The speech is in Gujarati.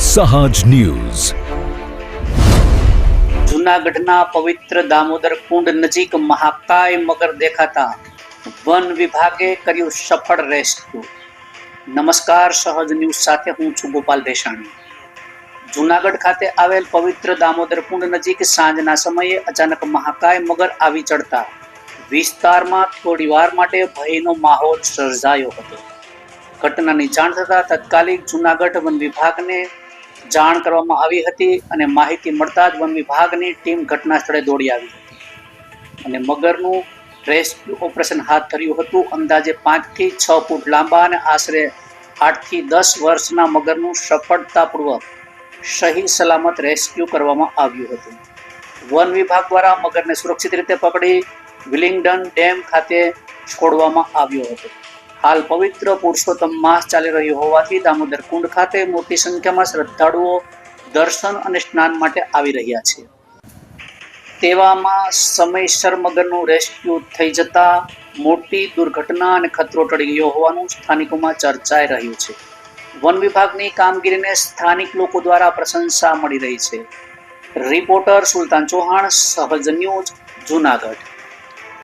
સહજ ન્યૂઝ. જૂનાગઢના પવિત્ર દામોદર કુંડ નજીક મહાકાય મગર દેખાતા વન વિભાગે કર્યું સફળ રેસ્ક્યુ. નમસ્કાર, સહજ ન્યૂઝ સાથે હું છું ગોપાલ ભેસાણી. જૂનાગઢ ખાતે આવેલ પવિત્ર દામોદર કુંડ નજીક સાંજના સમયે અચાનક મહાકાય મગર આવી ચડતા વિસ્તારમાં થોડી વાર માટે ભયનો માહોલ સર્જાયો હતો. ઘટનાની જાણ થતા તાત્કાલિક જૂનાગઢ વન વિભાગને જાણ કરવામાં આવી હતી અને માહિતી મળતા જ વન વિભાગની ટીમ ઘટના સ્થળે દોડી આવી હતી અને મગરનું રેસ્ક્યુ ઓપરેશન હાથ ધર્યું હતું. અંદાજે 5 થી 6 ફૂટ લાંબા અને આશરે 8 થી 10 વર્ષના મગરનું સફળતાપૂર્વક સહી સલામત રેસ્ક્યુ કરવામાં આવ્યું હતું. વન વિભાગ દ્વારા મગરને સુરક્ષિત રીતે પકડી વિલિંગડન ડેમ ખાતે છોડવામાં આવ્યો હતો. હાલ પવિત્ર પુરુષોત્તમ માસ ચાલી રહ્યો હોવાથી દામોદર કુંડ ખાતે મોટી સંખ્યામાં શ્રદ્ધાળુઓ દર્શન અને સ્નાન માટે આવી રહ્યા છે. તેવામાં સમયસર મગરનું રેસ્ક્યુ થઈ જતા મોટી દુર્ઘટના અને ખતરો ટળી ગયો હોવાનું સ્થાનિકોમાં ચર્ચાઈ રહ્યું છે. વન વિભાગની કામગીરીને સ્થાનિક લોકો દ્વારા પ્રશંસા મળી રહી છે. રિપોર્ટર સુલતાન ચૌહાણ, સહજ ન્યૂઝ, જૂનાગઢ.